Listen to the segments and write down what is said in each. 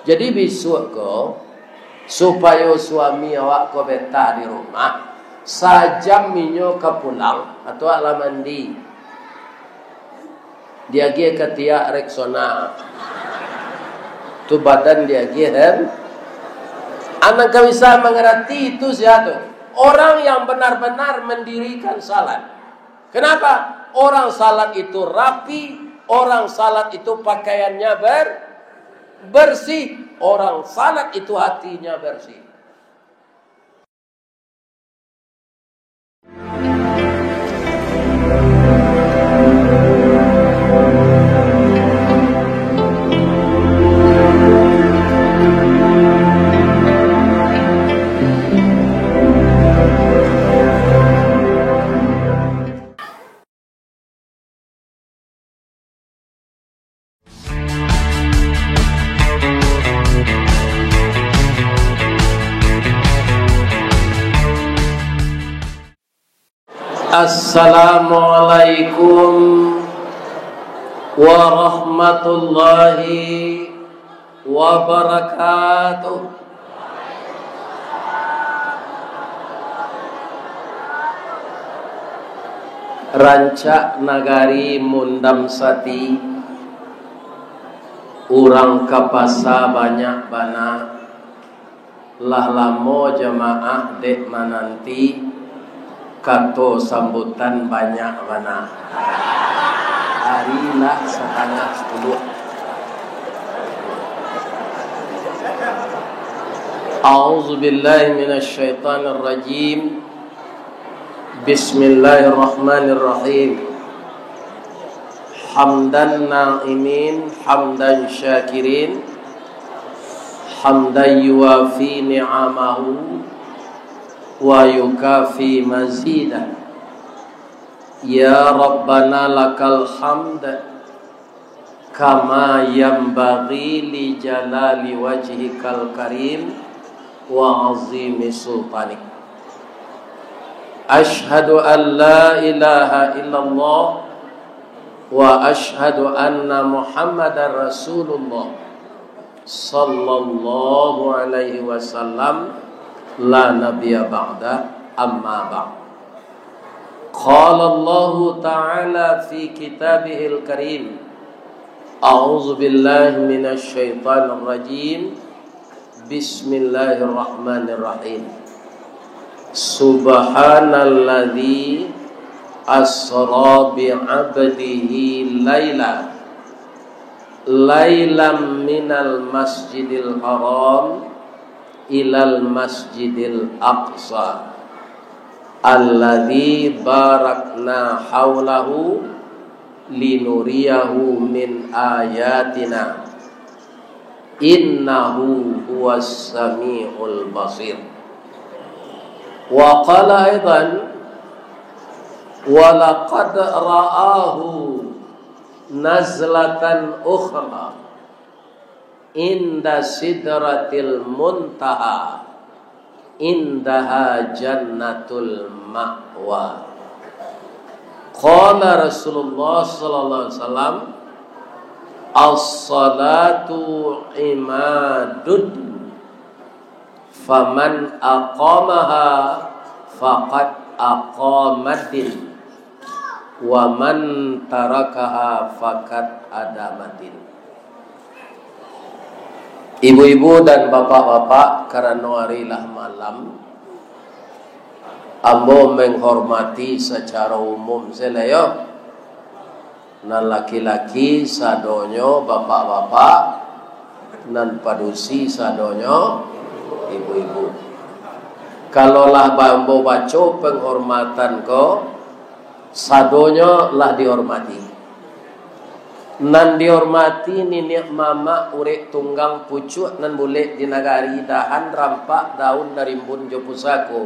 Jadi besok ko supaya suami awak ko betah di rumah, sajam minyo ke pulang atau ala mandi. Dia ge ketia reksona. Tu badan dia ge anak bisa mengerti itu siapa? Orang yang benar-benar mendirikan salat. Kenapa? Orang salat itu rapi, orang salat itu pakaiannya bersih, orang salat itu hatinya bersih. Assalamualaikum warahmatullahi wabarakatuh. Rancak nagari mundam sati, urang kapasa banyak bana, lah lamo jamaah dek mananti, kato sambutan banyak mana. Harilah 9:30. A'udzu billahi minasy syaithanir rajim. Bismillahirrahmanirrahim. Hamdan na'imin, hamdan syakirin, hamdan yuwafi ni'amahu wa yukafi mazidah. Ya Rabbana lakal hamd kama yanbaghi li jalali wajhikal karim wa azimi sultanik. Ashhadu an la ilaha illallah wa ashhadu anna Muhammadar Rasulullah sallallahu alaihi wasallam. La nabiyya ba'da, amma ba'd. Qala Allah ta'ala fi kitabihil karim. A'udzu billahi minasy syaithanir rajim. Bismillahirrahmanirrahim. Subhanalladzi asra bi'abdihi laylam minal masjidil haram ilal masjidil aqsa alladzi barakna haulahu linuriyahu min ayatina innahu huwas samiul basir. Wa qala aidan wa laqad ra'ahu nazlatan ukhra inda sidratil muntaha indaha jannatul ma'wa. Qala Rasulullah sallallahu alaihi wasallam, as-salatu imadud faman aqamaha faqad aqamatin wa man tarakaha faqad adamatin. Ibu-ibu dan bapak-bapak, karena harilah malam, ambo menghormati secara umum selayo nan laki-laki sadonyo bapak-bapak, nan padusi sadonyo ibu-ibu. Kalaulah ambo baco penghormatan ko, sadonyo lah dihormati. Nan dihormati ninik mama urek tunggang pucuk nan boleh dinagari dahan rampak daun dari rimbun jo pusako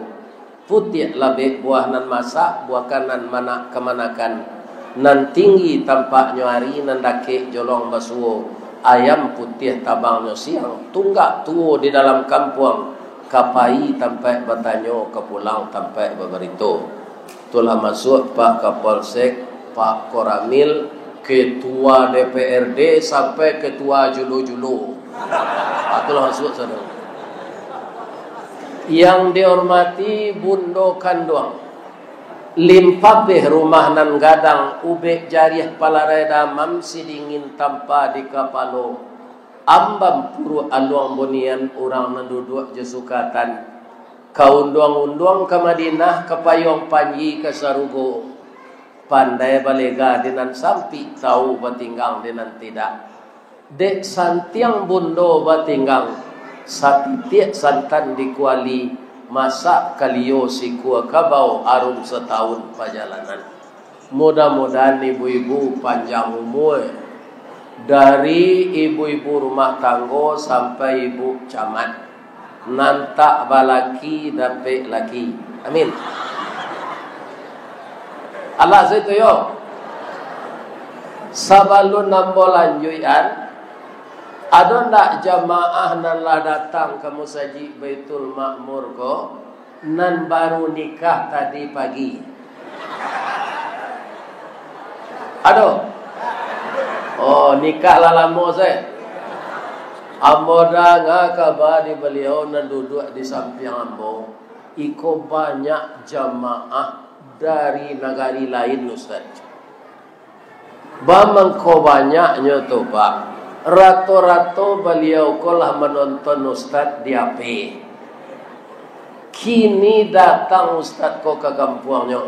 putih labek buah nan masak buah kanan mana kemanakan nan tinggi tampak nyari nan dake jolong basuo ayam putih tabangnya siang tunggak tuo di dalam kampung kapai tampai batanyo kepulang tampai beberito. Itulah masuk Pak Kapolsek, Pak Koramil, Ketua DPRD sampai Ketua Julu-Julu. Itulah maksud saudara. Yang dihormati bundo kanduang, limpapih rumah nan gadang, ubek jariah palarai damam sidingin tanpa di kapalo, ambam puru aluang bonian orang nan duduk jesukatan, kaunduang-unduang ke Madinah, ke payong panji ke Sarugo, pandai balega dinan sampi tahu batinggang dinan tidak, dek santiang bundo batinggang, satitik santan di kuali, masak kalio si kuah kabau arum setahun perjalanan. Mudah-mudahan ibu-ibu panjang umur, dari ibu-ibu rumah tangga sampai ibu camat, nantak balaki dapat laki. Amin. Allah situ yo. Sabalun nambolan juian, ada ndak jamaah nan lah datang ke Masjid Baitul Makmur ko nan baru nikah tadi pagi? Ada? Oh, nikah lah lama saya. Ambo dah ngakabar di beliau nan duduk di samping ambo. Iko banyak jamaah dari negari lain Ustaz. Bamang ko banyaknya tu Pak. Rato-rato beliau kolah menonton Ustaz di HP. Kini datang Ustaz ko ke kampungnya.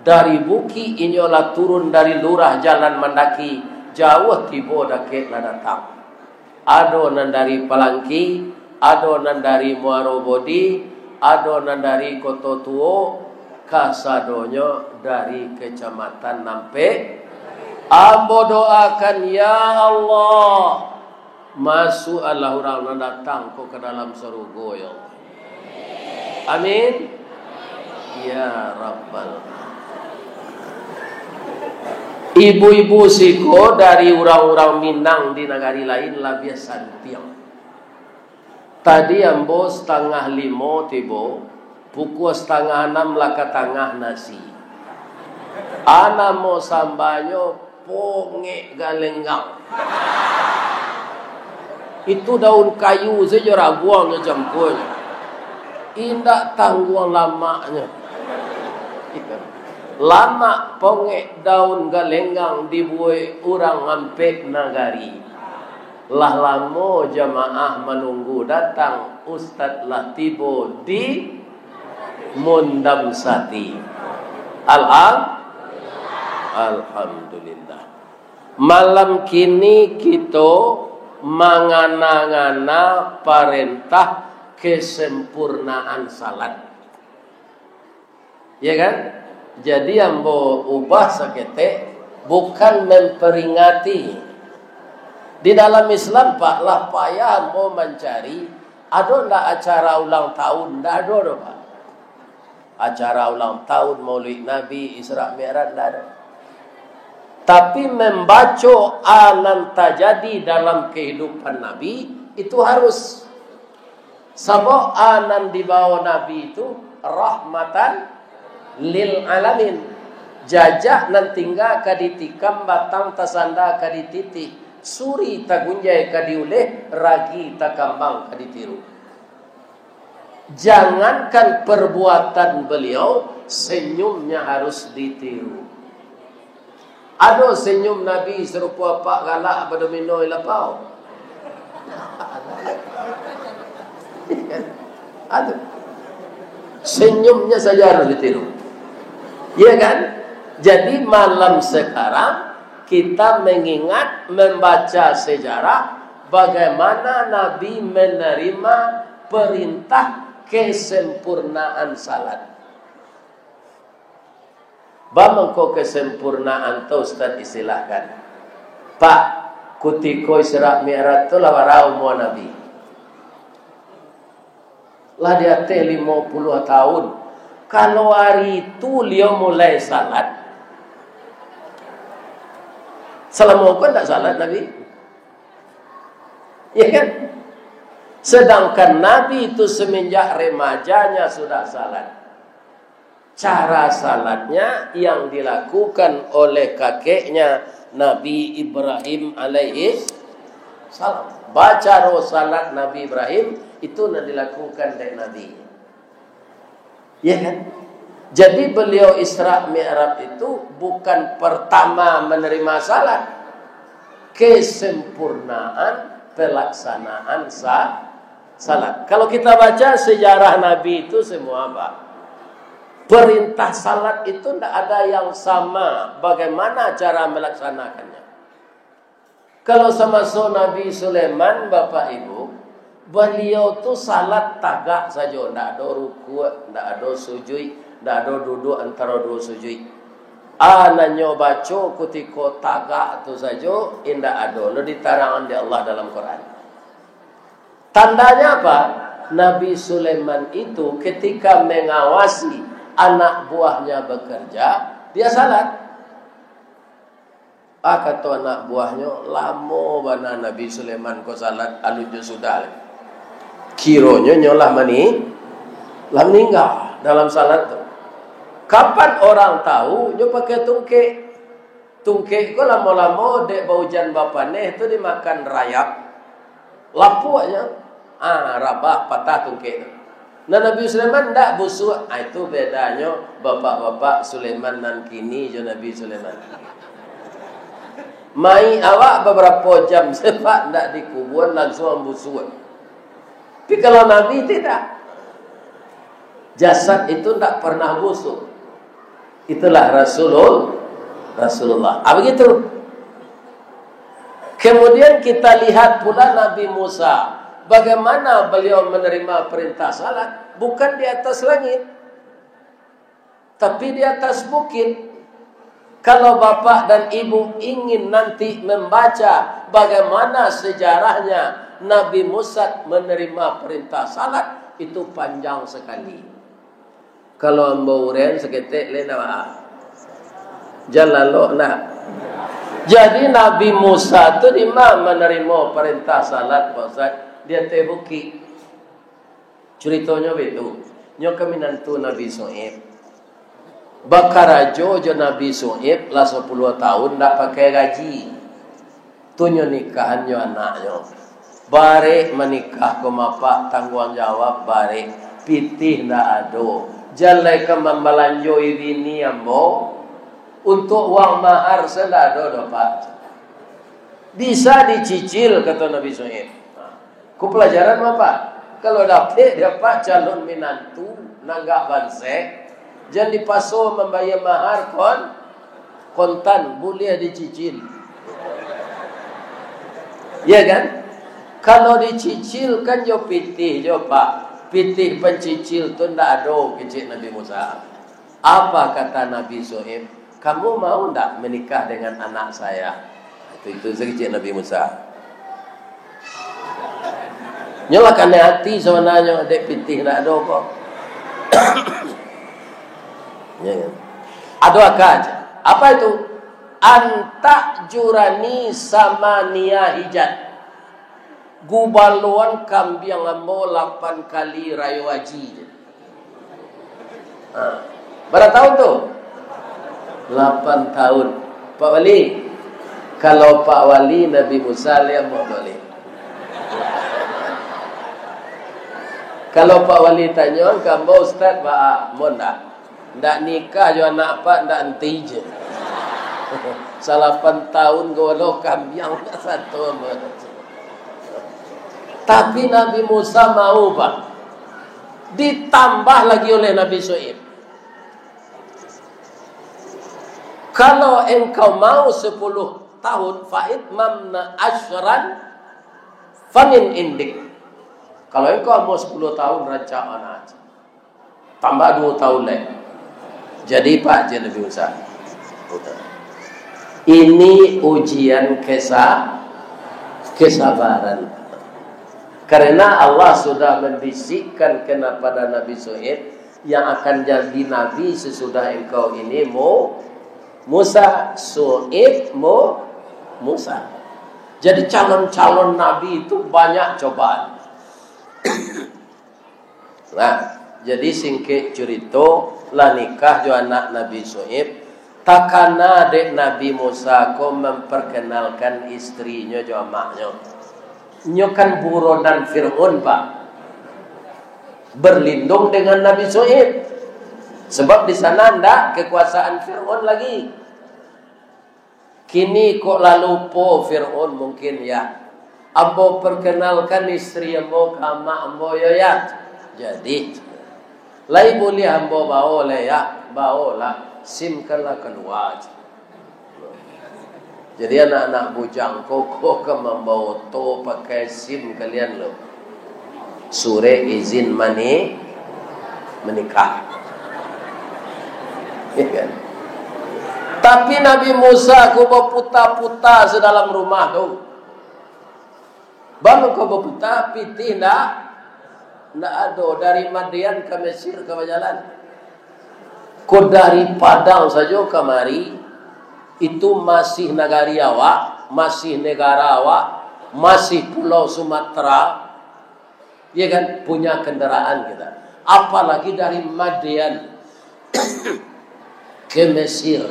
Dari Buki inyolah turun dari lurah jalan mendaki. Jauh tiba dakek lah datang. Ada nan dari Palangki, ada nan dari Muarobodi, ada nan dari Koto Tuo, kasadonyo dari Kecamatan Nampe. Ambo doakan ya Allah, masuk Allah orang datang kok ke dalam surga ya Allah. Amin. Ya Rabbal. Ibu-ibu siko dari orang-orang Minang di negari lain lah biasa tiang. Tadi ambo 4:30 tiba, pukul 5:30 lah ke tengah nasi. Ana mau sambanyo ponge galenggang. Itu daun kayu saja rabuangnya jampunya. Indak tangguang lamanya. Lama ponge daun galenggang dibuai orang ngampek nagari. Lah lama jamaah menunggu datang Ustaz lah tiba di Mundam Sati. Alhamdulillah. Malam kini kita mangana-ngana perintah kesempurnaan salat. Ya kan? Jadi ambo ubah sakete bukan memperingati. Di dalam Islam Pak lah payah mau mencari ada ndak acara ulang tahun, ndak ada Pak. Acara ulang tahun Maulid Nabi Isra Mi'raj ndak ada. Tapi membaca alam tajadi dalam kehidupan Nabi itu harus. Sebab anan dibawa Nabi itu rahmatan lil alamin. Jajak nan tinggal kaditikam batang tasanda kadititi. Suri tagunjai kadiuleh, ragi takambang kaditiru. Jangankan perbuatan beliau, senyumnya harus ditiru. Ada senyum Nabi serupa pak galak pada minum lapau. Ada. Senyumnya saja harus ditiru. Ya kan? Jadi malam sekarang kita mengingat, membaca sejarah bagaimana Nabi menerima perintah kesempurnaan salat. Bamangko kesempurnaan tu Ustaz istilahkan. Pak, kutiko Isra Mi'raj tu lawarau mu Nabi. Lah dia 50 tahun. Kalau hari itu dia mulai salat. Selama kan tak salat Nabi. Ya kan? Sedangkan Nabi itu semenjak remajanya sudah salat. Cara salatnya yang dilakukan oleh kakeknya Nabi Ibrahim alaihi salam. baca salat Nabi Ibrahim itu nak dilakukan oleh Nabi. Ya kan? Jadi beliau Isra Mi'raj itu bukan pertama menerima salat, kesempurnaan pelaksanaan salat. Kalau kita baca sejarah Nabi itu semua apa? Perintah salat itu tidak ada yang sama. Bagaimana cara melaksanakannya? Kalau sama Nabi Sulaiman, Bapak Ibu, beliau tu salat tagak saja, tidak ada rukuk, tidak ada sujud, tidak ada duduk antara dua sujud. Ananyo baca ketika tagak tu saja, tidak ada. Lo diterangkan di Allah dalam Quran. Tandanya apa? Nabi Sulaiman itu ketika mengawasi anak buahnya bekerja, dia salat. Kata anak buahnya, lama bana Nabi Sulaiman ko salat, alunjo sudah. Kironya nyolah lah meninggal dalam salat tu. Kapan orang tahu? Nyo pakai tungkek. Tungkek ko lama-lama dek baujan bapa neh tu dimakan rayap. Lapuaknya, rabah patah tungkek tu. Nah Nabi Sulaiman tidak busuk. Itu bedanya bapak-bapak Sulaiman dan kini je Nabi Sulaiman. Mai awak beberapa jam sebab tidak dikubur langsung busuk. Tapi kalau Nabi tidak. Jasad itu tidak pernah busuk. Itulah Rasulullah. Begitu. Kemudian kita lihat pula Nabi Musa. Bagaimana beliau menerima perintah salat? Bukan di atas langit, tapi di atas bukit. Kalau bapak dan ibu ingin nanti membaca bagaimana sejarahnya Nabi Musa menerima perintah salat, itu panjang sekali. Kalau ambo uren seketik lena jalan lo nak. Jadi Nabi Musa tu di mana menerima perintah salat, Pak Ustaz? Dia tebuki. Ceritanya begitu. Nyo keminantu Nabi Soeb. Bakarajo jo Nabi Soeb lah 10 tahun tak pakai gaji. Tu nyo nikahan nyo anaknya. Bare menikah ke mapak tanggung jawab bare. Pitih ndak ado. Jalai ke membalanjo ini ambo. Untuk uang mahar selado dapat. Bisa dicicil kata Nabi Soeb. Ku pelajaran apa? Kalau dapat calon minantu nanggak bansek, jangan dipaso membayar mahar kontan, boleh dicicil. Ya kan? Kalau dicicil kan jo pitih jo Pak. Pitih pencicil tu ndak ada kecil Nabi Musa. Apa kata Nabi Soeb? Kamu mau ndak menikah dengan anak saya? Itu sekecil Nabi Musa. Nyalakan hati sebenarnya dek pitih nak ada kok. Ya kan? Ada aja. Apa itu? Anta jurani sama nia hijat. Gubaluan kambing ambo 8 kali rayu haji. Berapa tahun tu? 8 tahun. Pak Wali. Kalau Pak Wali Nabi Musa lihat mau boleh. Kalau Pak Wali tanya, kamu Ustaz Pak mau ndak nikah jo anak Pak ndak enti je. 8 tahun golo kambiang satu. Tapi Nabi Musa mau Pak. Ditambah lagi oleh Nabi Soeb. Kalau engkau mau 10 tahun fa'id mamna asyran famin indik. Kalau engkau mau 10 tahun rancangan aja. Tambah 2 tahun lagi. Jadi Pak je Nabi Musa. Ini ujian kesabaran. Karena Allah sudah membisikkan kepada Nabi Soeb yang akan jadi Nabi sesudah engkau ini Musa. Soeb Musa. Jadi calon-calon Nabi itu banyak cobaan. Nah, jadi singkit cerita lah nikah jo anak Nabi Soeb. Takana dek Nabi Musa ko memperkenalkan istrinya jo maknya. Nyokan buronan Fir'aun Pak, berlindung dengan Nabi Shu'aib. Sebab di sana ndak kekuasaan Fir'aun lagi. Kini kok lalu po Fir'aun mungkin ya. Ambo perkenalkan istri ambo kama ambo ya. Jadi lai boleh ambo bawa le ya, bawa lah simkanlah keluar. Jadi anak-anak bujang koko ke membawa to pakai sim kalian lo. Sure izin menikah. Ya kan? Tapi Nabi Musa ko berputar-putar sedalam rumah tu. Baru ko berputar piti ndak ada dari Madian ke Mesir ke jalan. Ko dari Padang saja kemari. Itu masih nagari awak, masih negara awak, masih pulau Sumatera, ya kan, punya kendaraan kita. Apalagi dari Madian ke Mesir.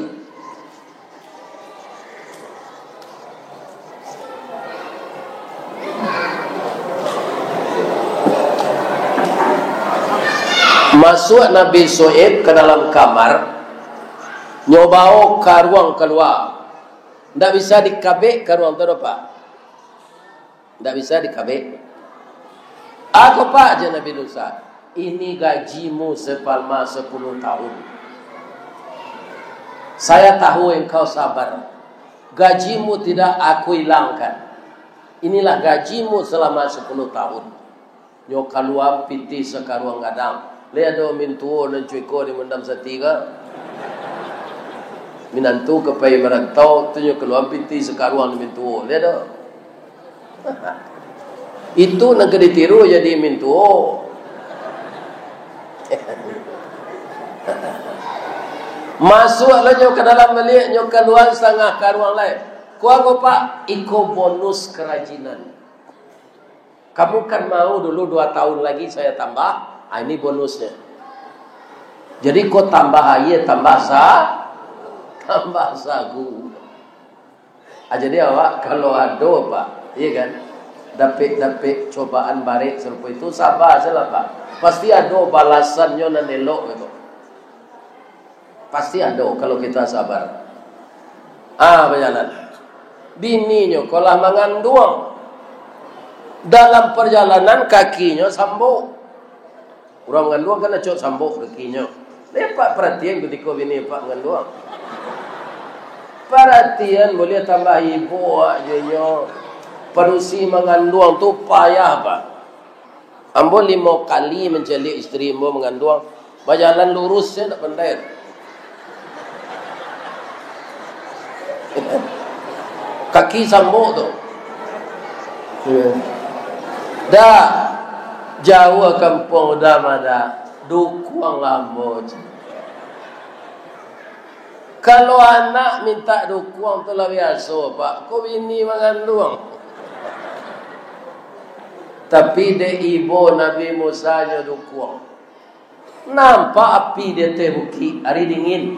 Masuk Nabi Shu'aib ke dalam kamar. Nyobao ke ruang keluar. Tidak bisa dikabik ke ruang tu Pak. Tidak bisa dikabik. Aku Pak je Nabi Musa. Ini gajimu selama 10 tahun. Saya tahu engkau sabar. Gajimu tidak aku hilangkan. Inilah gajimu selama 10 tahun. Nyo keluar piti sekaruang gadang. Lihat do mintuo dan cuiko di mendam setiga. Minantu kepai merantau tunjuk keluar piti sekaruang mintuo. Lihat do. Itu nak ditiru jadi mintuo. Masuklah nyo ke dalam balik, nyo keluar setengah karuang lain. Kuah Pak, iko bonus kerajinan. Kamu kan mau dulu 2 tahun lagi saya tambah. Ini bonusnya. Jadi kau tambah air, tambah sagu. Jadi awak kalau ada Pak, iya kan? Dapat cobaan barik serupa itu sabar saja Pak. Pasti ada balasannya nan elok gitu. Pasti ada kalau kita sabar. Berjalan. Bininya kalau mengandung dalam perjalanan kakinya sambung. Orang mengandung kan cok sambung kakinya. Lepak perhatian ketika bini Pak mengandung. Perhatian boleh tambah ibu aja nyo. Perusi mengandung tu payah Pak. Ambo 5 kali mencelik isteri ambo mengandung. Berjalan lurus saya tak pandai. Kaki sambung tu. Dah jauh kampung dah mada dukuang ambo. Kalau anak minta dukuang tu lah biasa Pak. Kau bini mengandung. Tapi de ibu Nabi Musa nya dukuang. Nampak api dia tebuki hari dingin.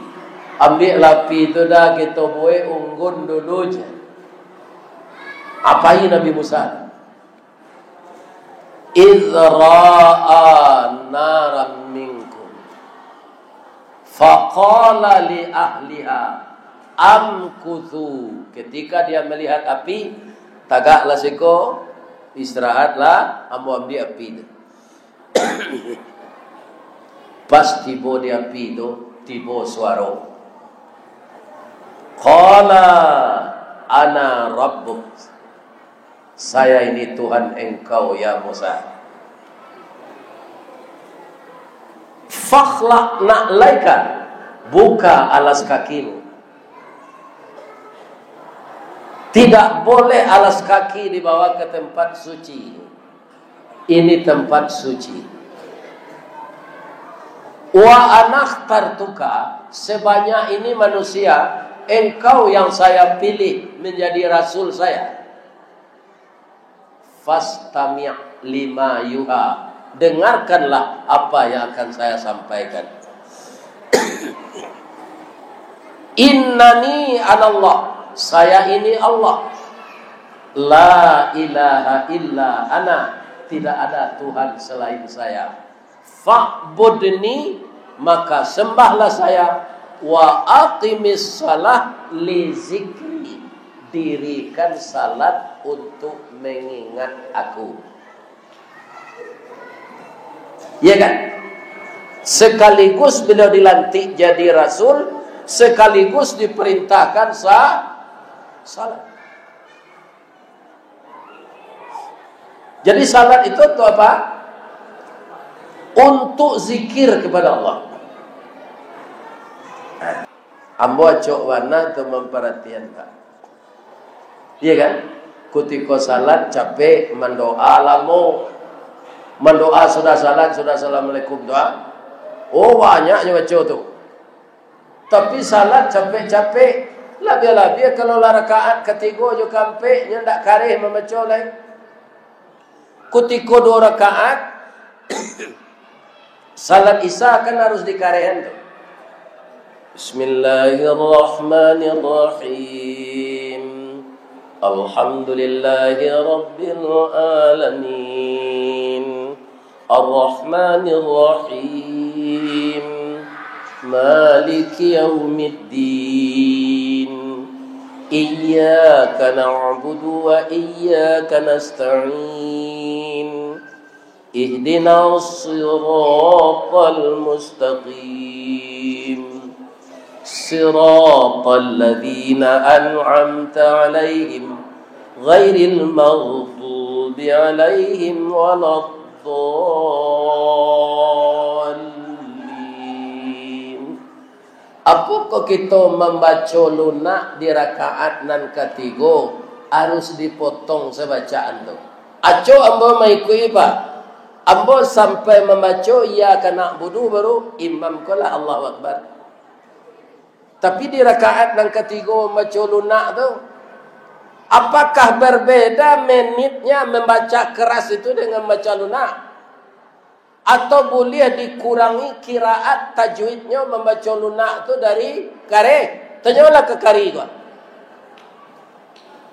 Ambil api tu dah kita buat unggun dulu je. Apain Nabi Musa? Izra'a naram minkum faqala li ahliha amkuthu. Ketika dia melihat api, tagaklah seko, istirahatlah, ambil api itu. Pas tiba di api itu, tiba suara. Qala ana rabbuk. Saya ini Tuhan engkau ya Musa. Fakhlaq na'laika. Buka alas kakimu. Tidak boleh alas kaki dibawa ke tempat suci. Ini tempat suci. Wa anakhtartuka. Sebanyak ini manusia, engkau yang saya pilih menjadi rasul saya. Fastami' lima yuha. Dengarkanlah apa yang akan saya sampaikan. Innani anallah. Saya ini Allah. La ilaha illa ana, tidak ada Tuhan selain saya. Fa'budni, maka sembahlah saya. Wa aqimis salah li zikri, dirikan salat untuk mengingat aku. Ya kan? Sekaligus beliau dilantik jadi rasul, sekaligus diperintahkan salat. Jadi salat itu untuk apa? Untuk zikir kepada Allah. Ambo cok warna itu memperhatikan Pak. Iya kan? Ketika salat capek mendoa lamo. Mendoa sudah salat, sudah assalamualaikum doa. Oh banyaknya baca tu. Tapi salat capek-capek. Labia-labia kalau lah rakaat ketiga jo kampe nya ndak kareh membaca lain. Ketika 2 rakaat salat Isya kan harus dikarehan tu. Bismillahirrahmanirrahim. Alhamdulillahi rabbil alamin. Ar-Rahmanir-Rahim. Maliki yaumiddin. Iyyaka na'budu wa iyyaka nasta'in. Ihdinas siratal mustaqim. Siratal ladzina an'amta 'alaihim ghairil maghdubi 'alaihim waladdallin. Apakah kita membaca lunak di rakaat nan ketiga harus dipotong sebacaan tu? Aco ambo maikui Pak. Ambo sampai membaca ya kana budu baru imam kala Allahu Akbar. Tapi di rakaat yang ketiga membaca lunak tu, apakah berbeda menitnya membaca keras itu dengan membaca lunak? Atau boleh dikurangi kiraat tajwidnya membaca lunak tu dari kare? Tanyalah ke kari gua.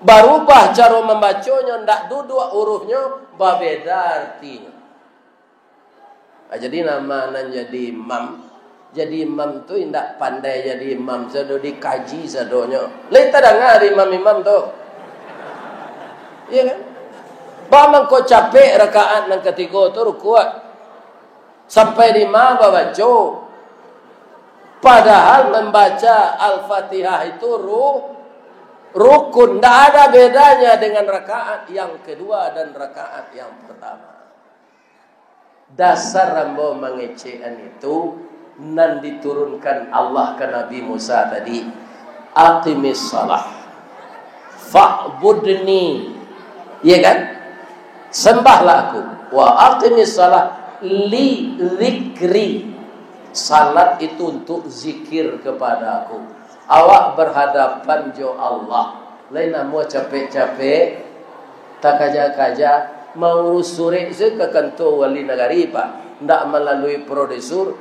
Barubah cara membacanya, ndak duduk hurufnya, berbeda artinya. Jadi nama nan jadi imam. Jadi imam tu indak pandai jadi imam, sedo dikaji sedonya. Lain tak dengar imam-imam tu. Iya kan? Bang kau capek rakaat yang ketiga tu rukuk. Sampai di mana baca? Padahal membaca Al-Fatihah itu rukun. Tak ada bedanya dengan rakaat yang kedua dan rakaat yang pertama. Dasar rambo mengecekan itu nan diturunkan Allah ke Nabi Musa tadi. Aqimis salah fa'budni. Ya kan? Sembahlah aku. Wa aqimis salah li zikri. Salat itu untuk zikir kepada aku. Awak berhadapan jo Allah. Lain namu capek-capek tak kaja-kaja mau sore ke kantor wali negari Pak. Ndak melalui prosedur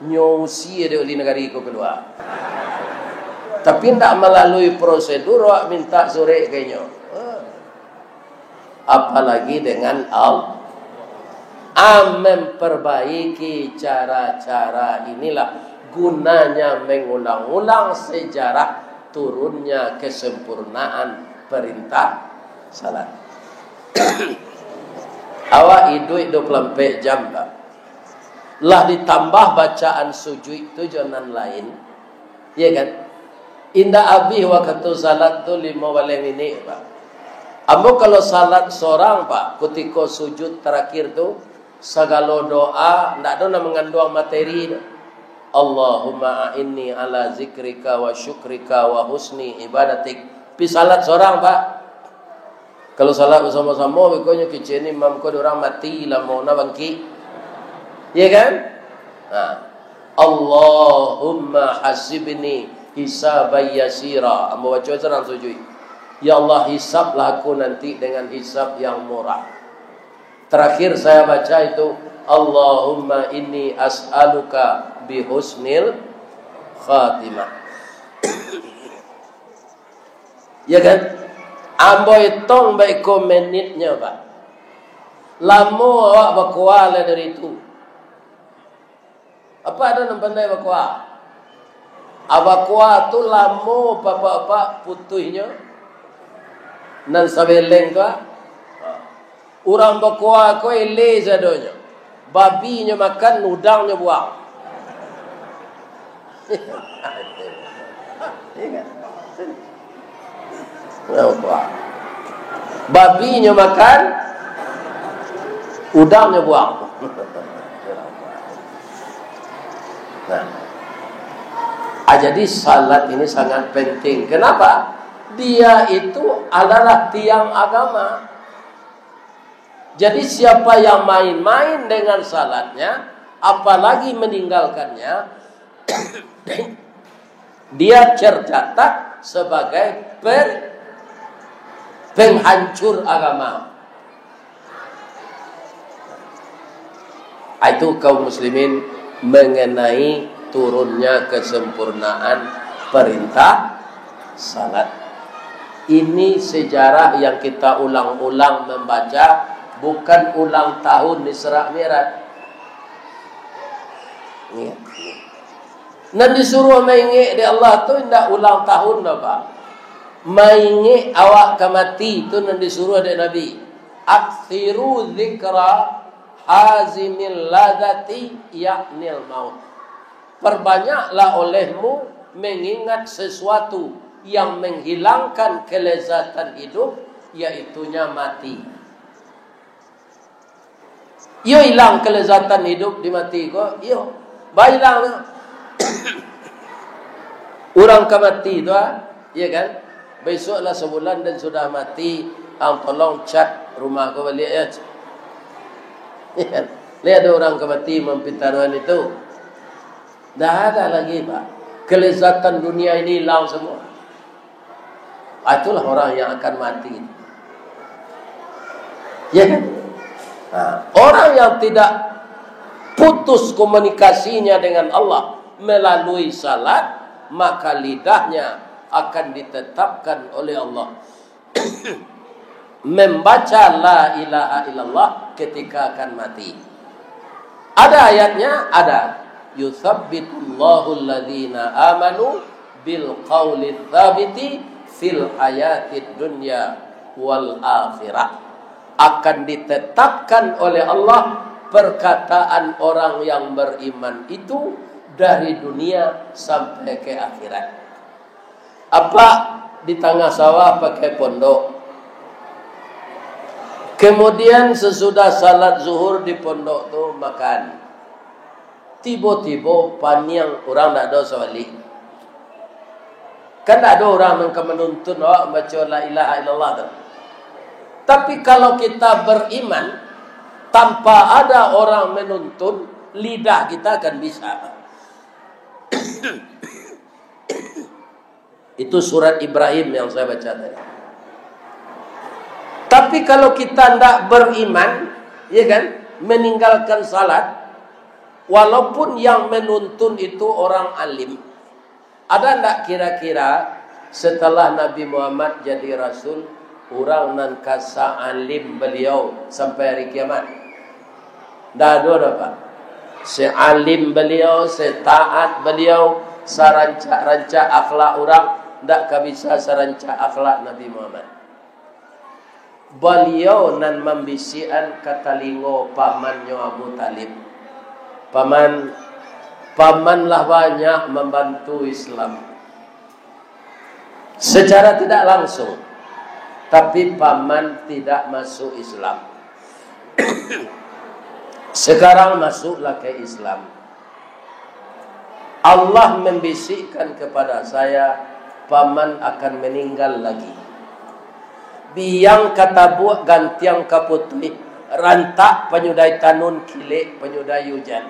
nyusi ada wali negari ko kedua. Tapi ndak melalui prosedur awak minta sore kayaknya. Apalagi dengan memperbaiki cara-cara inilah gunanya mengulang-ulang sejarah turunnya kesempurnaan perintah salat. Awak hidup 24 jam tak? Lah ditambah bacaan sujud itu jangan lain. Ya kan? Indah abih waktu salat tu 5 minit Pak. Ambo kalau salat seorang Pak, ketika sujud terakhir tu segala doa ndak ada mengandung materi. Allahumma a'inni ala zikrika wa syukrika wa husni ibadatik. Pi salat seorang Pak. Kalau salat bersama-sama, pokoknya kecil ni imam kau orang mati lah mau nak bangkit. Ya kan? Allahumma hasibni hisaban yasira. Ambo baca serang sujud. Ya Allah, hisablah aku nanti dengan hisab yang murah. Terakhir saya baca itu Allahumma inni as'aluka bihusnil khatimah. Ya kan? Amboi tong baik ko menitnya Pak. Lama awak berkuala dari itu. Apa ada yang pandai berkuala? Abakwa tu lamo papa putuhnya nan sabeleng tu. Orang bakwa ko ele zadonya. Babinya makan, udangnya buang. Babinya makan, udangnya buang. Jadi salat ini sangat penting. Kenapa? Dia itu adalah tiang agama. Jadi siapa yang main-main dengan salatnya, apalagi meninggalkannya, dia tercatat sebagai penghancur agama. Itu kaum muslimin mengenai turunnya kesempurnaan perintah salat. Ini sejarah yang kita ulang-ulang membaca, bukan ulang tahun di Isra Mi'raj. Nan disuruh maingi di Allah tu tidak ulang tahun dah Pak. Maingi awak kamati tu nan disuruh dari Nabi. Akthiru dzikra hazimil ladati ya'nil maut. Perbanyaklah olehmu mengingat sesuatu yang menghilangkan kelezatan hidup, yaitunya mati. Yo hilang kelezatan hidup di mati ko, yo bailang. Orang ke mati tu, ya kan? Besoklah sebulan dan sudah mati, ang tolong cat rumah ko balik ya. Lihat ada orang ke mati mempitaruan itu. Dah ada lagi Pak. Kelezatan dunia ini hilang semua. Itulah orang yang akan mati. Ya kan? Orang yang tidak putus komunikasinya dengan Allah melalui salat, maka lidahnya akan ditetapkan oleh Allah membaca la ilaha illallah ketika akan mati. Ada ayatnya, ada. Yuthabbitullahu alladhina amanu bil qawli tsabiti fil hayatid dunya wal akhirah. Akan ditetapkan oleh Allah perkataan orang yang beriman itu dari dunia sampai ke akhirat. Apa di tengah sawah pakai pondok. Kemudian sesudah salat zuhur di pondok tu makan. Tiba-tiba paniang orang tak ada sawali. Kan tak ada orang yang menuntun awak baca la ilaha illallah tu. Tapi kalau kita beriman tanpa ada orang menuntun, lidah kita akan bisa. Itu surat Ibrahim yang saya baca tadi. Tapi kalau kita tidak beriman, ya kan, meninggalkan salat, walaupun yang menuntun itu orang alim, ada tidak kira-kira setelah Nabi Muhammad jadi Rasul, orang nan kasa alim beliau sampai hari kiamat? Tidak ada Pak. Sealim beliau, setaat beliau, serancak-rancak akhlak orang, tidak bisa serancak akhlak Nabi Muhammad. Beliau nan membisian katalingo pamannya Abu Talib. Pamanlah banyak membantu Islam secara tidak langsung, tapi paman tidak masuk Islam. Sekarang masuklah ke Islam. Allah membisikkan kepada saya, paman akan meninggal lagi. Biang kata buat gantiang kaputui, rantak penyudai tanun kilik penyudai hujan.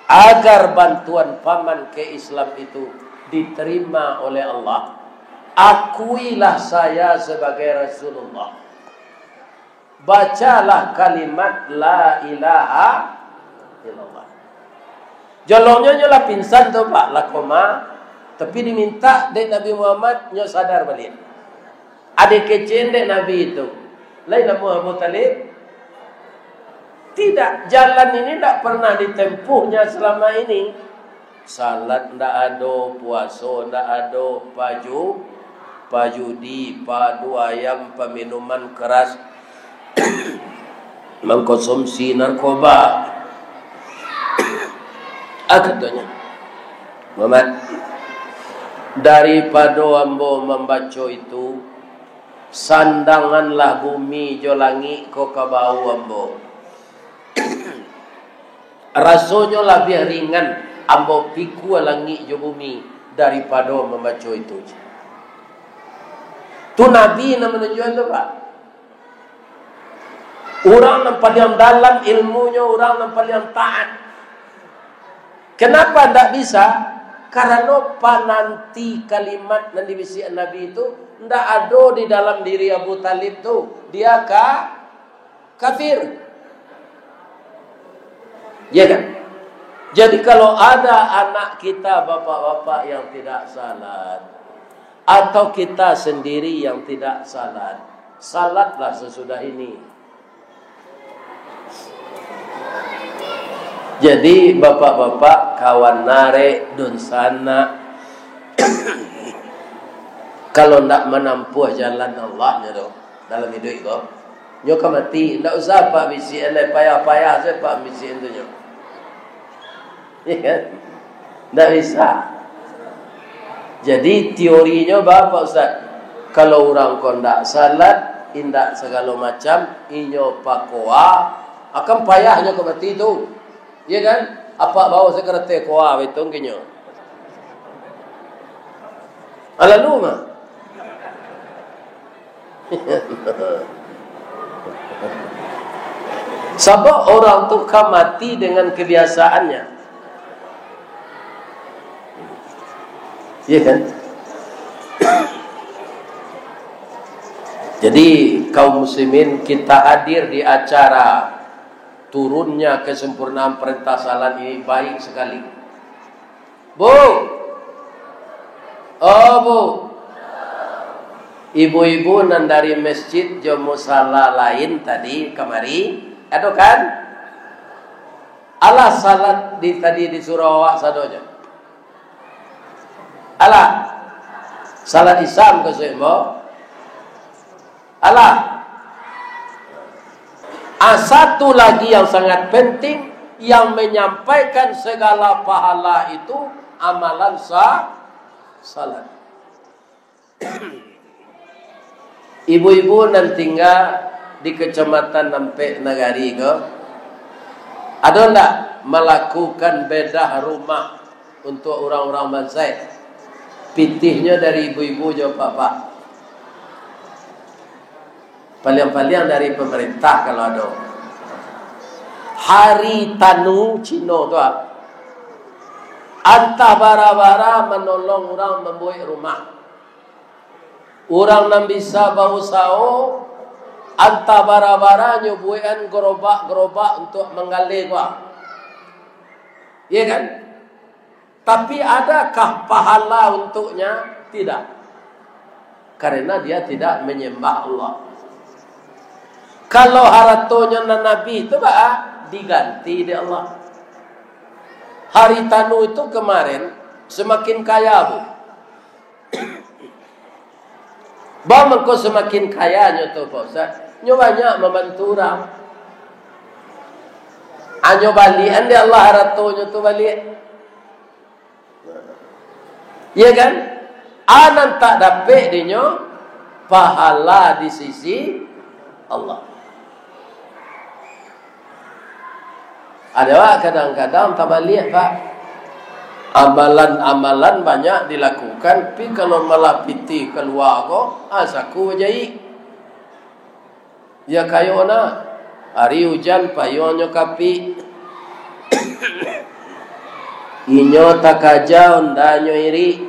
Agar bantuan paman ke Islam itu diterima oleh Allah, akuilah saya sebagai Rasulullah. Bacalah kalimat la ilaha illallah. Jolongnya nyolah pingsan tu Pak, lakoma Tapi diminta dek Nabi Muhammad nyo sadar balik. Adik kecil dek Nabi itu. Lain Abu Talib. Tidak, jalan ini tidak pernah ditempuhnya selama ini. Salat tidak ada, puasa tidak ada, pajudi, padu ayam, peminuman keras, mengkonsumsi narkoba. Katanya Muhammad, daripada ambo membaca itu, sandanganlah bumi jo langit ko kabau ambo. Rasanya lebih ringan ambo piku langit jo bumi daripada membaca itu. Tu Nabi nak menunjukkan tu Pak. Orang yang paling dalam ilmunya, orang yang paling taat. Kenapa tidak bisa? Karena nanti kalimat yang dibisikkan Nabi itu tidak ada di dalam diri Abu Talib tu. Dia kafir. Ya kan? Jadi kalau ada anak kita, bapak-bapak yang tidak salat, atau kita sendiri yang tidak salat, salatlah sesudah ini. Jadi bapak-bapak kawan nare dun sana kalau ndak menampuh jalan Allah tu dalam hidup itu, nyo ka mati, ndak usah pak bisi elai payah-payah saya pak bisi itu nyo. Ya kan? Ndak bisa. Jadi teorinya Bapak Ustaz, kalau orang kau ndak salat, indak segala macam, inyo pakoa akan payahnya ke mati itu. Ya kan? Apa bawa sekerete koa betung kinyo. Alalu mah. Sebab orang tu kan mati dengan kebiasaannya. Ya kan? Jadi kaum muslimin, kita hadir di acara turunnya kesempurnaan perintah salat ini baik sekali. Bu. Oh Bu. Ibu-ibu nan dari masjid jo musala lain tadi kemari, ada kan? Allah salat di tadi di Sarawak sadonya. Allah salat Islam ke semua. Allah. Satu lagi yang sangat penting, yang menyampaikan segala pahala itu amalan salat. Ibu-ibu nan tinggal di kecamatan Nampek Nagari ke, ada enggak melakukan bedah rumah untuk orang-orang Bansai? Pitihnya dari ibu-ibu jauh bapak. Paling-paling dari pemerintah kalau ada. Hari Tanu Cino tu. Antah bara-bara menolong orang membuat rumah. Orang yang bisa berusaha, antah bara-bara nyubuhan gerobak-gerobak untuk menggali gua. Ya kan? Tapi adakah pahala untuknya? Tidak. Karena dia tidak menyembah Allah. Kalau haratonya Nabi itu diganti di Allah. Hari Tanu itu kemarin semakin kaya Bu. Bagaimana semakin kayanya tu Pak Ustaz? Nyo banyak membantu orang. Anyo balian di Allah haratonya tu balik. Ya kan? Anan tak dapat dinyo pahala di sisi Allah. Ada kadang-kadang tak balik Pak. Amalan-amalan banyak dilakukan, tapi kalau malah piti keluar kok, asaku jai. Ya kayo na, hari hujan payonyo kapi. Inyo takaja undanyo iri.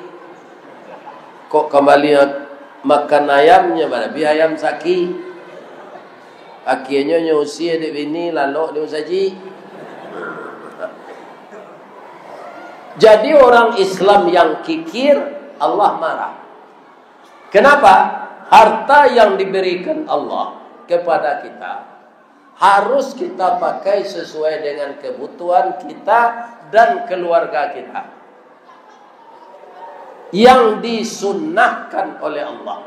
Kok kembali makan ayamnya barabi ayam saki. Akhirnya nyusi di bini lalu di usaji. Jadi orang Islam yang kikir, Allah marah. Kenapa? Harta yang diberikan Allah kepada kita harus kita pakai sesuai dengan kebutuhan kita dan keluarga kita yang disunnahkan oleh Allah.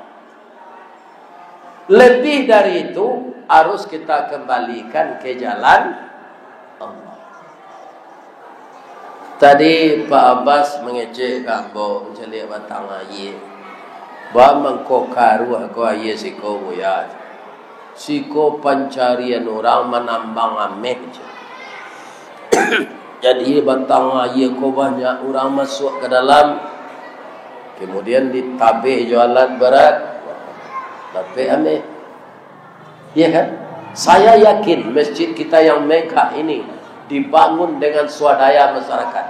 Lebih dari itu harus kita kembalikan ke jalan Allah. Tadi Pak Abbas mengecek kambo mencari batang air. Ba mangko karu aku air siko buya. Siko pencarian orang menambang ameh. Jadi batang air ko banyak orang masuk ke dalam, kemudian ditabe jualan berat, tabe ameh. Iya kan? Saya yakin masjid kita yang megah ini dibangun dengan swadaya masyarakat,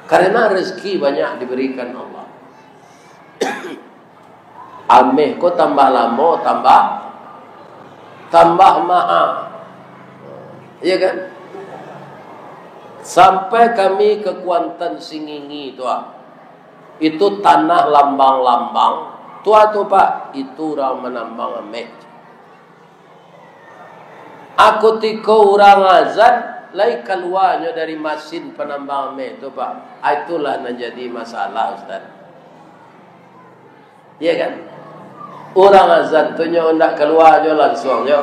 karena rezeki banyak diberikan Allah. Ameh ko tambah lama tambah mahal, iya kan? Sampai kami ke Kuantan Singingi itu tanah lambang-lambang tua tu Pak, itu orang menambang ameh. Aku tiko orang azan lai keluarnya dari mesin penambang ameh tu Pak. Itulah menjadi masalah Ustaz. Iya kan? Orang azan tu nyo ndak keluar nyo langsung nyo.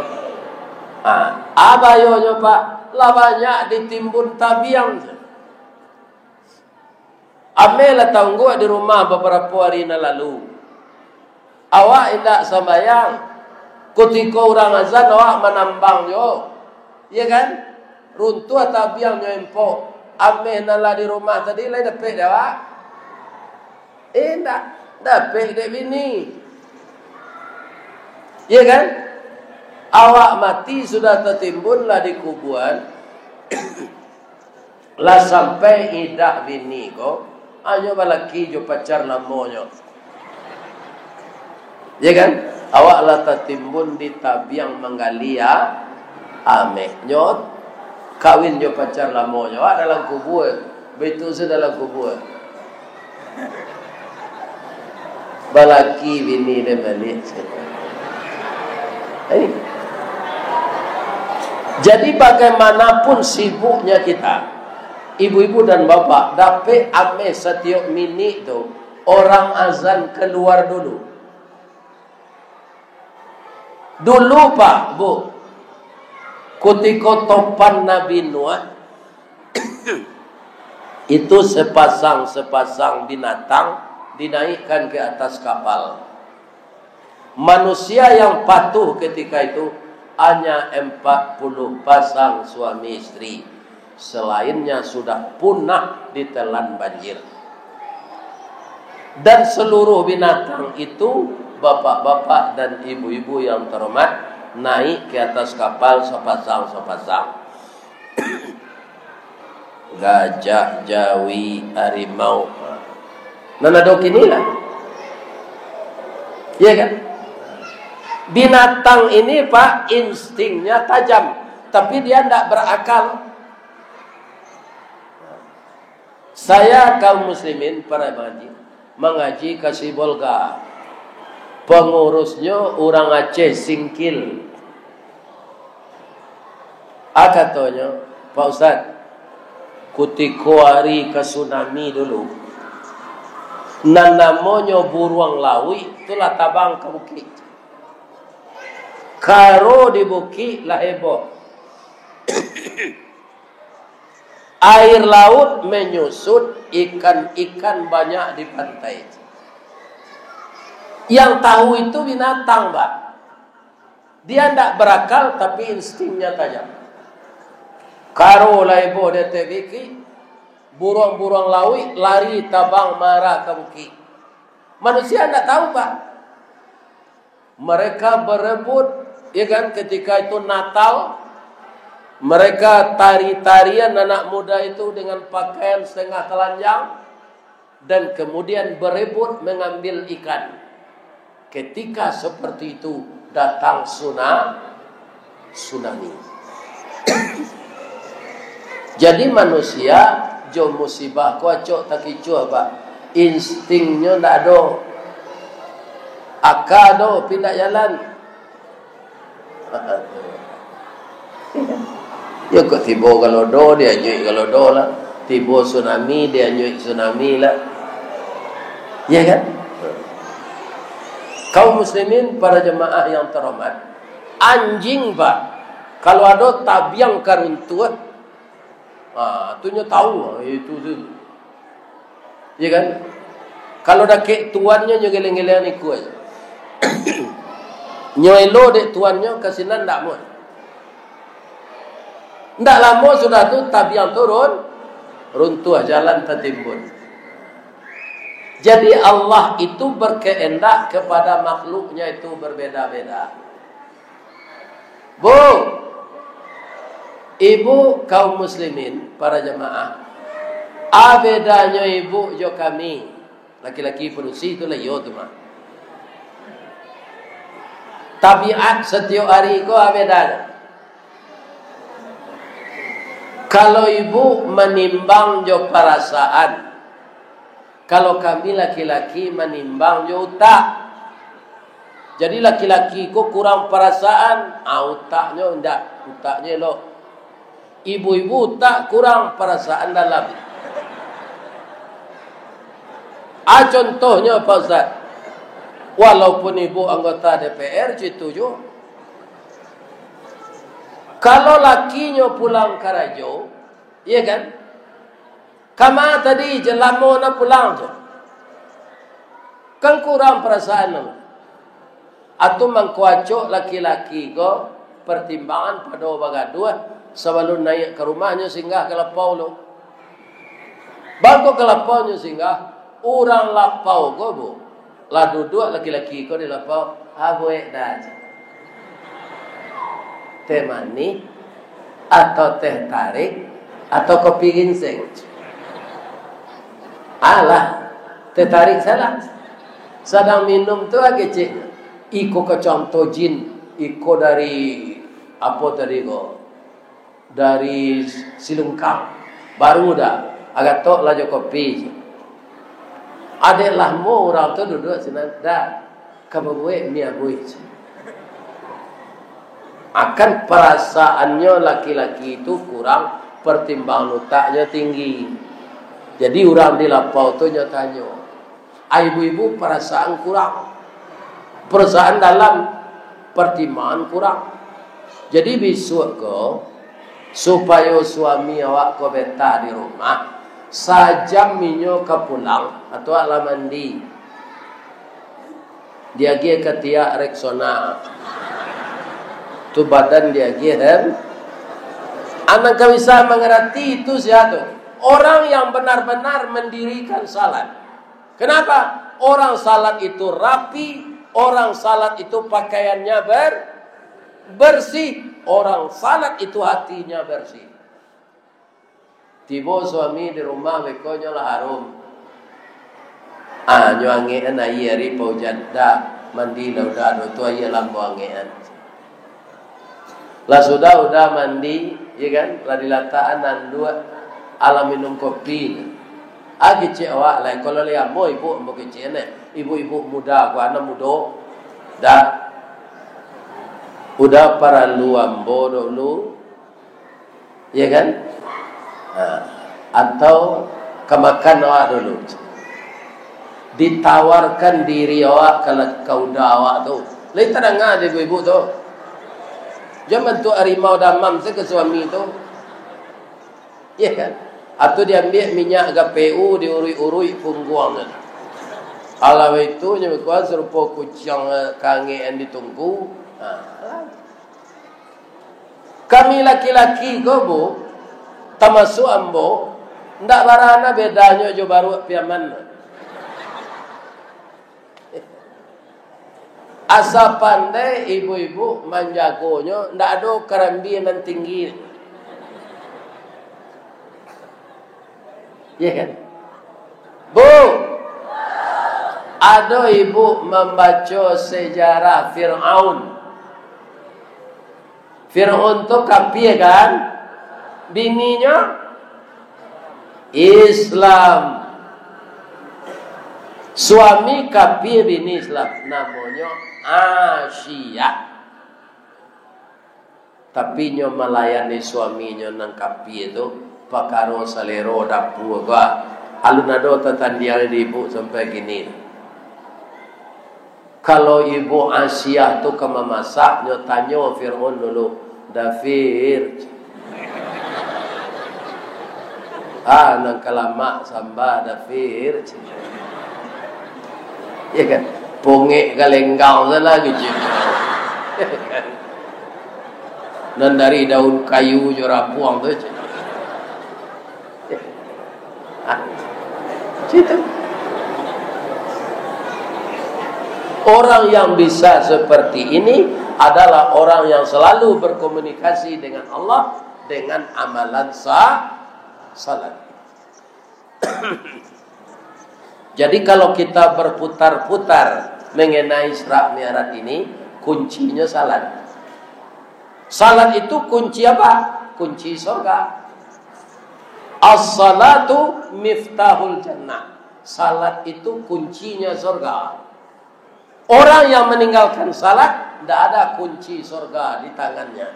Abayo nyo Pak, lah banyak ditimbun tabiang. Ame lah tahu gua di rumah beberapa hari lalu. Awak indak sembayang, ketika orang azan awak menambang nyo. Iya kan? Runtuh tabiang nyo empok. Ame nala di rumah tadi lai dapat dah awak. Ndak dapat dek bini. Iya kan? Awak mati sudah tertimbunlah di kuburan. Lah sampai idah bini ko, hanya balaki jo pacar lamonyo. Iya kan? Awak lah tertimbun di tabiang menggalia ameh nyot kawin jo pacar lamonyo. Awak dalam kubur, betul dalam kubur. Balaki bini dia balik. Jadi bagaimanapun sibuknya kita, ibu-ibu dan bapak, dapat ame setiap minit tu orang azan keluar dulu. Dulu Pak, Bu, ketika topan Nabi Nuh itu sepasang binatang dinaikkan ke atas kapal. Manusia yang patuh ketika itu hanya 40 pasang suami istri. Selainnya sudah punah ditelan banjir. Dan seluruh binatang itu, bapak-bapak dan ibu-ibu yang terhormat, naik ke atas kapal sepasang-sepasang. Gajah, jawi, harimau. Nanadok inilah. Iya kan? Binatang ini Pak, instingnya tajam, tapi dia tidak berakal. Saya kaum muslimin para mengaji ke Sibolga. Pengurusnya orang Aceh Singkil. Katanya, Pak Ustaz, kutiko hari ke tsunami dulu. Nan namanya buruang lawi, itulah tabang ke bukit. Karo di bukit lah heboh. Air laut menyusut, ikan-ikan banyak di pantai. Yang tahu itu binatang, Pak. Dia tidak berakal tapi instingnya tajam. Karo lah heboh di bukit. Burung-burung laut lari tabang marah ke bukit. Manusia tidak tahu, Pak. Mereka berebut, ya kan, ketika itu Natal, mereka tari-tarian anak muda itu dengan pakaian setengah telanjang dan kemudian berebut mengambil ikan. Ketika seperti itu datang tsunami. Jadi manusia jom musibah ku acok tak kicua pak. Instingnya ndak ada. Akal do pindah jalan. Ya kok tiba kalau do dia nyuik kalau do lah. Tiba tsunami dia nyuik tsunami lah. Ya kan? Kaum muslimin para jemaah yang terhormat, anjing pak kalau ada tabiang karuntuh, tunya tahu itu tu. Ya kan? Kalau dah kek tuannya nyo geleng-geleng ikut aja. Nyoelo dek tuannya kasinan ndak mau. Ndak lama sudah tu tabiang turun, runtuh jalan tertimbun. Jadi Allah itu berkehendak kepada makhluknya itu berbeda-beda. Bu, ibu kaum muslimin para jemaah, bedanya ibu jo kami laki-laki penusi itu lah yo tu mah. Tabiat setiap hari ko bedanya. Kalau ibu menimbang jo perasaan, kalau kami laki-laki menimbang jo utak. Jadi laki-laki ko kurang perasaan, utaknya enggak, utaknya lo. Ibu-ibu utak kurang perasaan dalam. Contohnya Pak Ustaz, walaupun ibu anggota DPR setuju, kalau lakinya pulang karajo, iya kan? Kama tadi jelamo na pulang tu, kan kurang perasaan nama. Atau mengkuacok laki-laki ko pertimbangan pada bagadua sebelum naik ke rumahnya singgah ke lapau lo. Bago ke lapaunya singgah, orang lapau ko bu, lah duduk laki-laki ko di lapau, abuek dah. Teh manis atau teh tarik atau kopi ginseng. Alah, teh tarik salah. Sedang minum tu agak cik. Iko kacang tojin, iko dari apa tadi ko? Dari silungkang. Baru dah agak tok lah jo kopi. Adeklah mo orang tu duduk sini dah. Kabuwe miabuy. Akan perasaannya laki-laki itu kurang, pertimbangan otaknya tinggi. Jadi orang di lapau tu nyatanya, ibu-ibu perasaan kurang, perasaan dalam, pertimbangan kurang. Jadi besok ko supaya suami awak ko beta di rumah, sajam minyo ke pulang atau ala mandi, dia pergi ke tiak Rexona. Tu badan dia gihem. Anak kau bisa mengerti itu siapa? Orang yang benar-benar mendirikan salat. Kenapa? Orang salat itu rapi, orang salat itu pakaiannya bersih, orang salat itu hatinya bersih. Tiba suami di rumah bekonya lah harum. Nyuangean ayari pau jadda mandi dah tu ayah lambu angean. Lah sudah mandi, ya kan? Lah dilataan dan dua alam minum kopi. Kecik awak lah. Kalau lihat mo ibu mo kecik ni, ibu-ibu muda, aku anak muda, dah, udah para luambo dulu, ya kan? Atau kemakan awak dulu. Ditawarkan diri awak kalau kau dah awak tu. Lain tak dengar ibu-ibu tu. Jangan tu harimau damam saya ke suami tu. Ya kan? Atau dia ambil minyak GPU diurui-urui punggung. Kalau itu nyebutkan serupa kucing kangen ditunggu. Kami laki-laki ko bu, termasuk ambo, ndak barana bedanya jo baru piaman. Asa pandai ibu-ibu menjagonya, ndak ada kerambian tinggi. Ya kan? Bu, ada ibu membaca sejarah Fir'aun. Fir'aun tu kafir kan? Bininya Islam. Suami kafir bini Islam namanya Asia. Tapi nyo melayani suaminya nang kafir itu pakaro salero dapu gua. Alun ado tatandian ibu sampai gini. Kalau ibu Asia tu ke memasak, nyo tanyo Fir'aun dulu, Dafir. Nang kalamak samba Dafir. Ya kan? Pongek galenggau salah gitu. Dan dari daun kayu jora buang tu. Situ. Orang yang bisa seperti ini adalah orang yang selalu berkomunikasi dengan Allah dengan amalan salat. Jadi kalau kita berputar-putar mengenai Isra Mi'raj ini, kuncinya salat. Salat itu kunci apa? Kunci surga. As-salatu miftahul jannah. Salat itu kuncinya surga. Orang yang meninggalkan salat, tidak ada kunci surga di tangannya.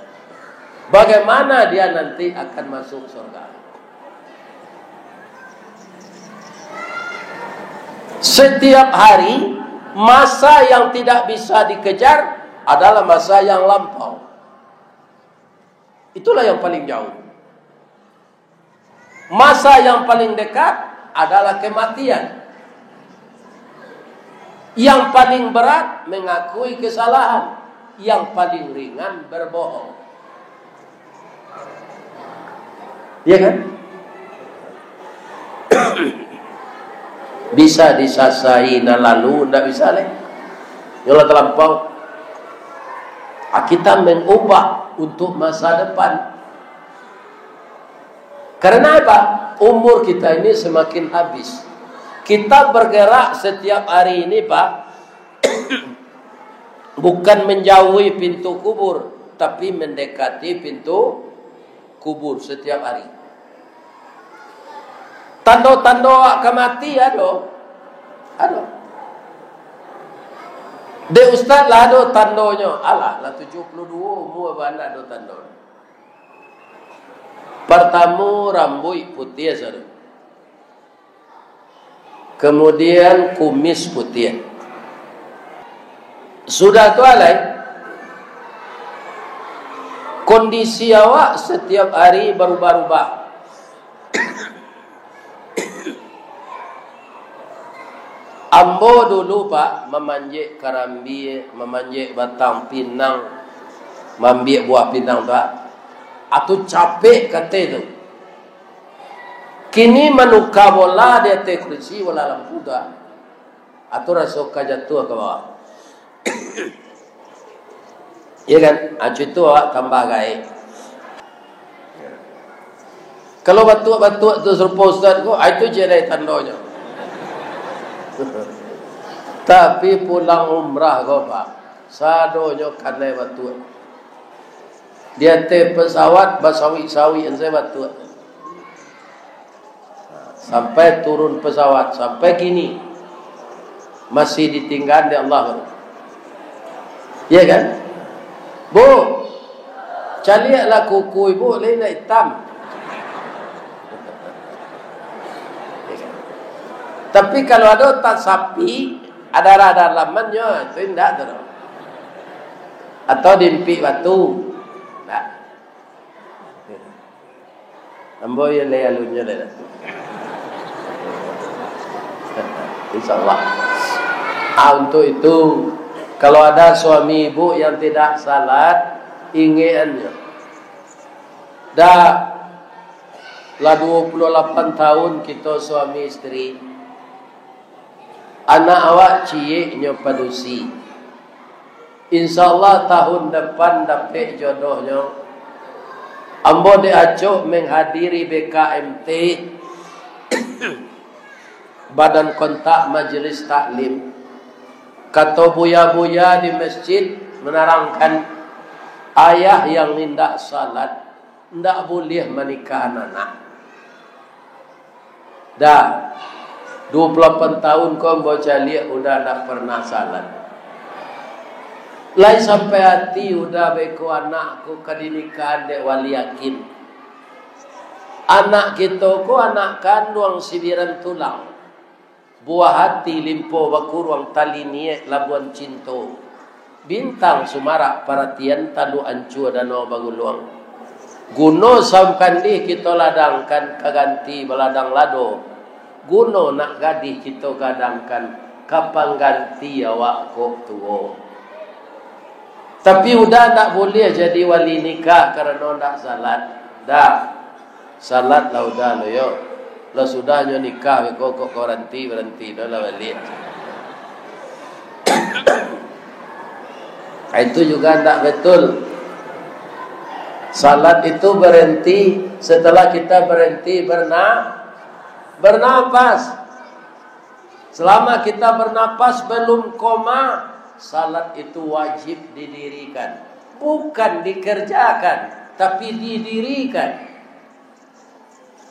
Bagaimana dia nanti akan masuk surga? Setiap hari, masa yang tidak bisa dikejar adalah masa yang lampau. Itulah yang paling jauh. Masa yang paling dekat adalah kematian. Yang paling berat mengakui kesalahan. Yang paling ringan berbohong. Iya kan? Bisa disasai na lalu, tidak bisa leh. Yang terlampau. Kita mengubah untuk masa depan. Karena apa? Umur kita ini semakin habis. Kita bergerak setiap hari ini, Pak, bukan menjauhi pintu kubur, tapi mendekati pintu kubur setiap hari. Tanda-tanda kematian ada. De ustaz lah ada tandanya. Alah lah 72 umur bana ada tanda. Pertama rambut putih saudara. Kemudian kumis putih. Sudah tu alai. Kondisi awak setiap hari berubah-ubah. Ambo dulu Pak memanjik karambi, memanjik batang pinang, mambiak buah pinang Pak. Atau capek kata itu. Kini manuka bola di atas kursi wala lampu dah. Atau rasoka jatuh ke bawah. Iya kan? Acu itu awak tambah gaya. Kalau batuk-batuk tu serupa ustaz ko, itu jadi tandanya. Tapi pulang umrah ko Pak, sadonya kanai batuk. Dia te pesawat basawi-sawi yang saya batuk. Sampai turun pesawat sampai kini masih ditinggal di Allah. Ya kan? Bu, caliaklah kuku ibu lain hitam. Tapi kalau ada otak sapi, ada radar lamannya, itu tidak ada. Atau dimpi batu. Tak. Ambo ya le alunya le. Insyaallah. Untuk itu kalau ada suami ibu yang tidak salat, inginnya. Dah lah 28 tahun kita suami istri. Anak awak cieknya padusi. InsyaAllah tahun depan dapat jodohnya. Ambo diacuk menghadiri BKMT Badan Kontak Majelis Taklim. Kata buya-buya di masjid menerangkan ayah yang tidak salat tidak boleh menikah anak. Dah 28 tahun kau bocah liat udah tak pernah salat. Lai sampai hati udah beko anakku kadinikan dek wali yakin. Anak kita ko anak kandung sibiran tulang. Buah hati limpo bakuruang tali niek labuan cinto. Bintang sumarak perhatian talu ancu danau baguluang. Guno samkandi kita ladangkan kaganti beladang lado. Guno nak gadih kita gadangkan kapan ganti awak kok tuo. Tapi udah tak boleh jadi wali nikah karena tak salat. Dah salat lah udah lo yo. Lo sudah nyo nikah kok berhenti dah lah wali. Itu juga tak betul. Salat itu berhenti setelah kita berhenti bernapas. Selama kita bernapas belum koma, salat itu wajib didirikan. Bukan dikerjakan, tapi didirikan.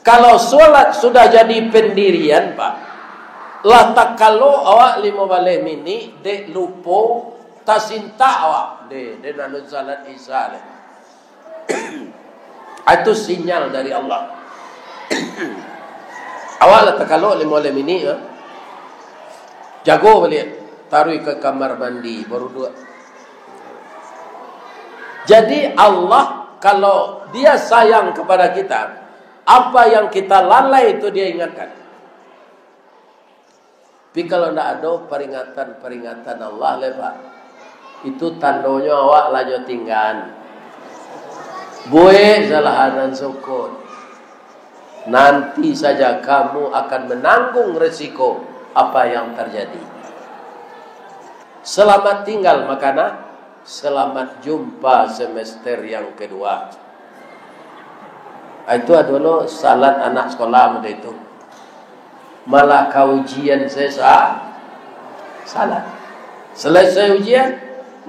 Kalau salat sudah jadi pendirian, Pak. Lah tak kalau awak 15 minit dek lupo tasinta awak de nanu salat isya. Itu sinyal dari Allah. Awak lah tak kalau 15 minit jago balik taruh ke kamar mandi baru 2. Jadi Allah kalau dia sayang kepada kita, apa yang kita lalai itu dia ingatkan. Tapi kalau tidak ada peringatan Allah lepas, itu tandanya awak lanjut tinggal. Buat salahanan sukun. Nanti saja kamu akan menanggung resiko apa yang terjadi. Selamat tinggal makana, selamat jumpa semester yang kedua. Itu adalah salat anak sekolah muda itu. Malah kau ujian saya salat. Selesai ujian,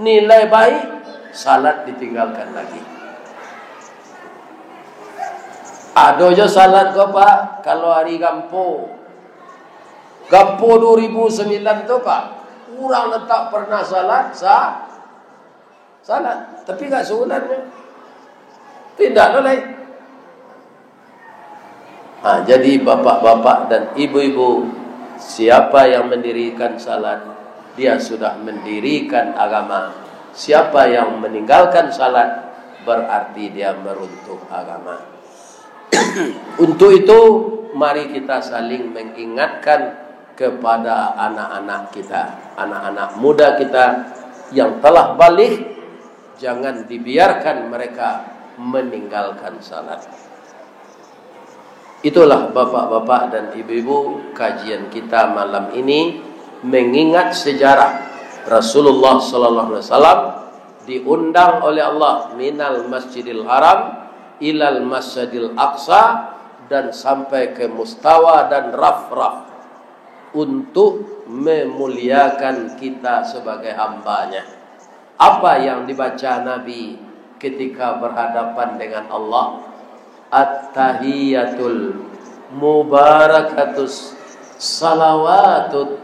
nilai baik, salat ditinggalkan lagi. Ada je salat kau Pak, kalau hari Gampo 2009 tu Pak, orang tak pernah salat, salat, tapi tak sebulannya. Tidak lain. Jadi bapak-bapak dan ibu-ibu, siapa yang mendirikan salat, dia sudah mendirikan agama. Siapa yang meninggalkan salat, berarti dia meruntuh agama. Untuk itu, mari kita saling mengingatkan kepada anak-anak kita, anak-anak muda kita yang telah balik, jangan dibiarkan mereka meninggalkan salat. Itulah bapak-bapak dan ibu-ibu, kajian kita malam ini mengingat sejarah Rasulullah sallallahu alaihi wasallam diundang oleh Allah minal Masjidil Haram ilal Masjidil Aqsa dan sampai ke Mustawa dan Rafraf untuk memuliakan kita sebagai hambanya. Apa yang dibaca Nabi ketika berhadapan dengan Allah? At-tahiyatul mubarakatus salawatut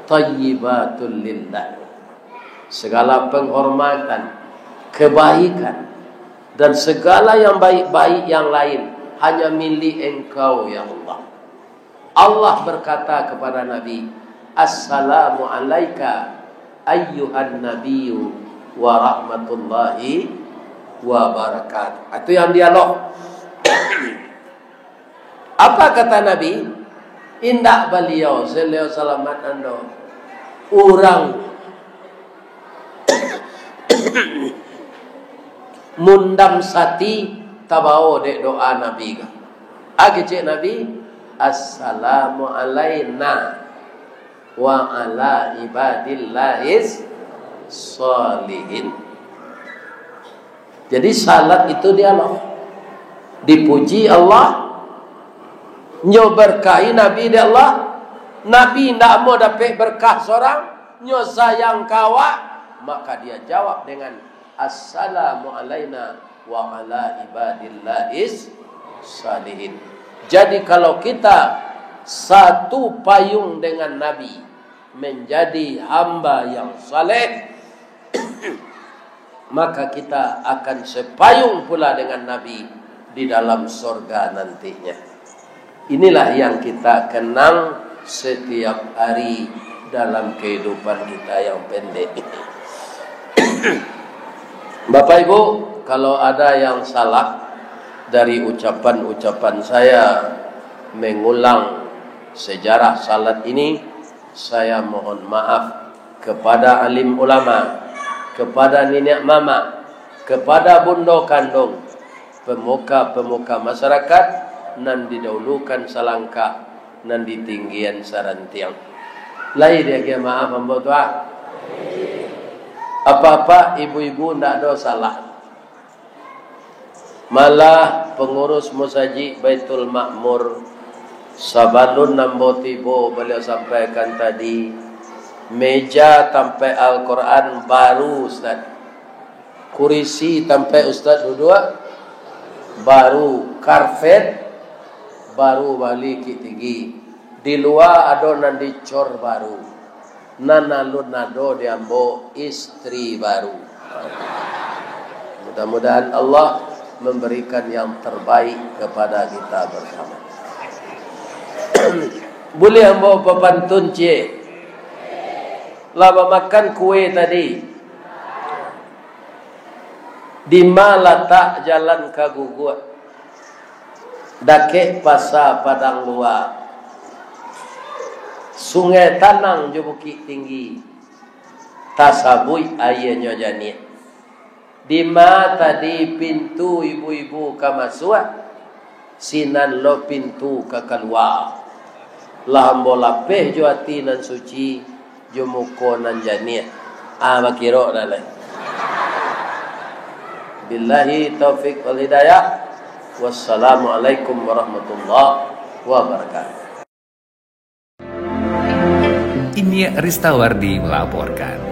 tayyibatul lillah. Segala penghormatan, kebaikan dan segala yang baik-baik yang lain hanya milik Engkau ya Allah. Allah berkata kepada Nabi, Assalamu alayka ayyuhan nabiyyu wa rahmatullahi wa barakatuh. Itu yang dialog. Apa kata Nabi? Indah beliau sallallahu salamat ando orang mundam sati tabao dek doa Nabi ka. Cik Nabi, assalamu alaina wa ala ibadillahis salihin. Jadi salat itu dialog. Dipuji Allah, nyo berkahi Nabi di Allah. Nabi tidak mau dapat berkah seorang, nyo sayang kawa, maka dia jawab dengan assalamu alaina wa ala ibadillahis salihin. Jadi kalau kita satu payung dengan Nabi, menjadi hamba yang saleh, maka kita akan sepayung pula dengan Nabi di dalam surga nantinya. Inilah yang kita kenang setiap hari dalam kehidupan kita yang pendek ini. Bapak Ibu, kalau ada yang salah dari ucapan-ucapan saya mengulang sejarah salat ini, saya mohon maaf kepada alim ulama, kepada nenek mama, kepada bundo kandung, pemuka-pemuka masyarakat, nan didahulukan salangkah, nan ditinggian sarantiang. Lain dia maaf hamba doa. Apa-apa ibu-ibu ndak ada salah. Malah pengurus musaji Baitul Makmur sabalun nambo tibo beliau sampaikan tadi, meja tampai Al-Quran baru Ustaz, kurisi tampai Ustaz duduk baru, karpet baru balik tinggi, di luar ada nan dicor baru, nanalun nado diambo istri baru. Mudah-mudahan Allah memberikan yang terbaik kepada kita bersama. Boleh ambo pepantun cie, lama makan kue tadi, di mana tak jalan kagugut, dake pasar padang luar, sungai tanang jo bukit tinggi, tasabui ayahnya jani. Di mana tadi pintu ibu-ibu kamasua, sinan lo pintu ke keluar. Lambo lapeh jo hati nan suci, jo muko nan jani. Makiro na lai. Billahi taufik wal hidayah. Wassalamualaikum warahmatullahi wabarakatuh. Ini Ristawardi melaporkan.